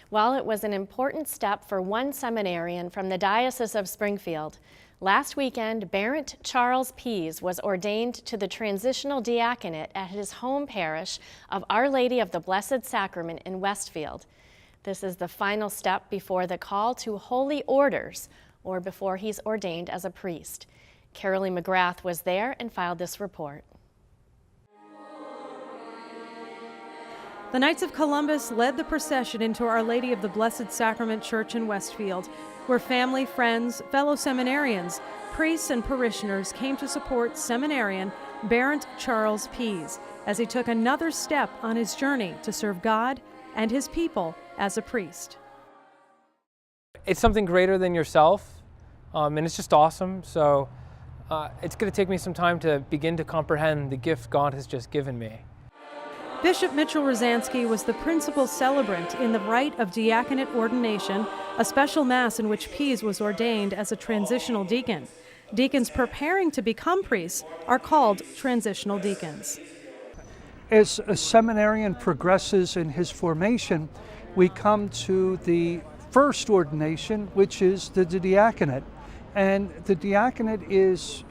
While it was an important step for one seminarian from the Diocese of Springfield, last weekend Barrent Charles Pease was ordained to the Transitional Diaconate at his home parish of Our Lady of the Blessed Sacrament in Westfield. This is the final step before the call to holy orders, or before he's ordained as a priest. Carolee McGrath was there and filed this report. The Knights of Columbus led the procession into Our Lady of the Blessed Sacrament Church in Westfield, where family, friends, fellow seminarians, priests, and parishioners came to support Seminarian Barrent Charles Pease as he took another step on his journey to serve God and his people as a priest. It's something greater than yourself, and it's just awesome. So it's going to take me some time to begin to comprehend the gift God has just given me. Bishop Mitchell Rosansky was the principal celebrant in the rite of diaconate ordination, a special mass in which Pease was ordained as a transitional deacon. Deacons preparing to become priests are called transitional deacons. As a seminarian progresses in his formation, we come to the first ordination, which is the diaconate. And the diaconate is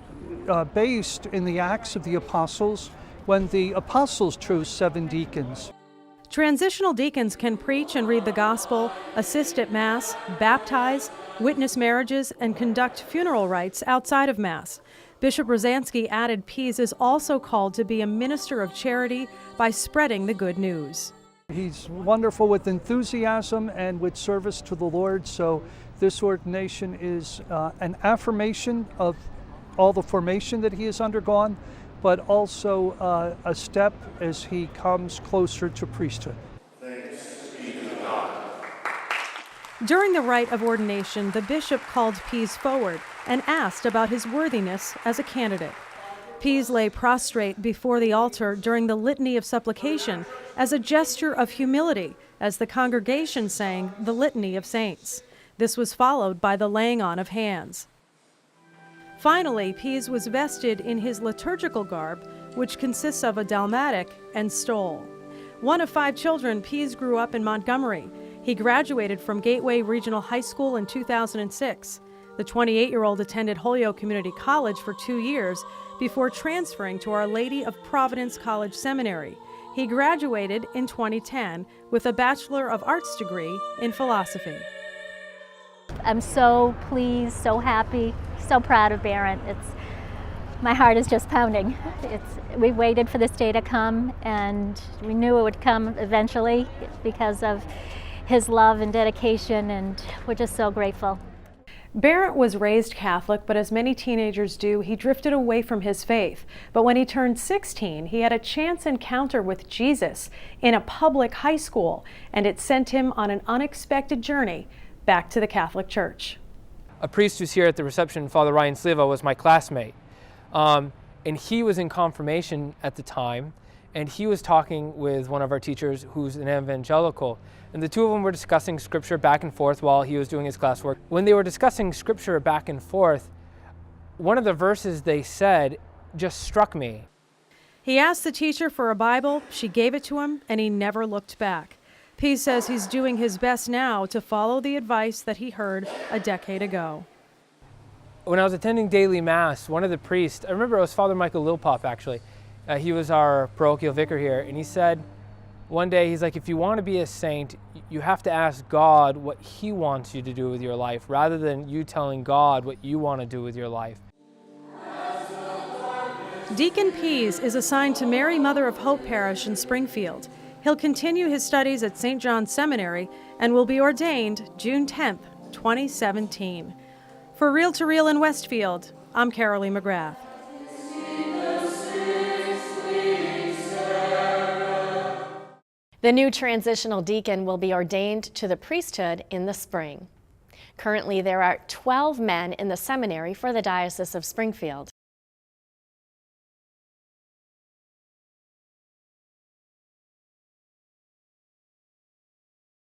based in the Acts of the Apostles, when the apostles chose 7 deacons. Transitional deacons can preach and read the gospel, assist at Mass, baptize, witness marriages, and conduct funeral rites outside of Mass. Bishop Rosansky added Pease is also called to be a minister of charity by spreading the good news. He's wonderful with enthusiasm and with service to the Lord, so this ordination is an affirmation of all the formation that he has undergone, but also a step as he comes closer to priesthood. Thanks be to God. During the rite of ordination, the bishop called Pease forward and asked about his worthiness as a candidate. Pease lay prostrate before the altar during the litany of supplication as a gesture of humility as the congregation sang the Litany of Saints. This was followed by the laying on of hands. Finally, Pease was vested in his liturgical garb, which consists of a dalmatic and stole. One of 5 children, Pease grew up in Montgomery. He graduated from Gateway Regional High School in 2006. The 28-year-old attended Holyoke Community College for 2 years before transferring to Our Lady of Providence College Seminary. He graduated in 2010 with a Bachelor of Arts degree in philosophy. I'm so pleased, so happy, so proud of Barrent. My heart is just pounding. We waited for this day to come, and we knew it would come eventually because of his love and dedication, and we're just so grateful. Barrent was raised Catholic, but as many teenagers do, he drifted away from his faith. But when he turned 16, he had a chance encounter with Jesus in a public high school, and it sent him on an unexpected journey back to the Catholic Church. A priest who's here at the reception, Father Ryan Sliva, was my classmate. And he was in confirmation at the time, and he was talking with one of our teachers who's an evangelical. And the two of them were discussing scripture back and forth while he was doing his classwork. When they were discussing scripture back and forth, one of the verses they said just struck me. He asked the teacher for a Bible, she gave it to him, and he never looked back. Pease says he's doing his best now to follow the advice that he heard a decade ago. When I was attending daily Mass, one of the priests, I remember it was Father Michael Lilpop actually, he was our parochial vicar here, and he said one day, he's like, if you want to be a saint, you have to ask God what he wants you to do with your life, rather than you telling God what you want to do with your life. Deacon Pease is assigned to Mary Mother of Hope Parish in Springfield. He'll continue his studies at St. John's Seminary and will be ordained June 10th, 2017. For Reel to Reel in Westfield, I'm Carolee McGrath. The new transitional deacon will be ordained to the priesthood in the spring. Currently, there are 12 men in the seminary for the Diocese of Springfield.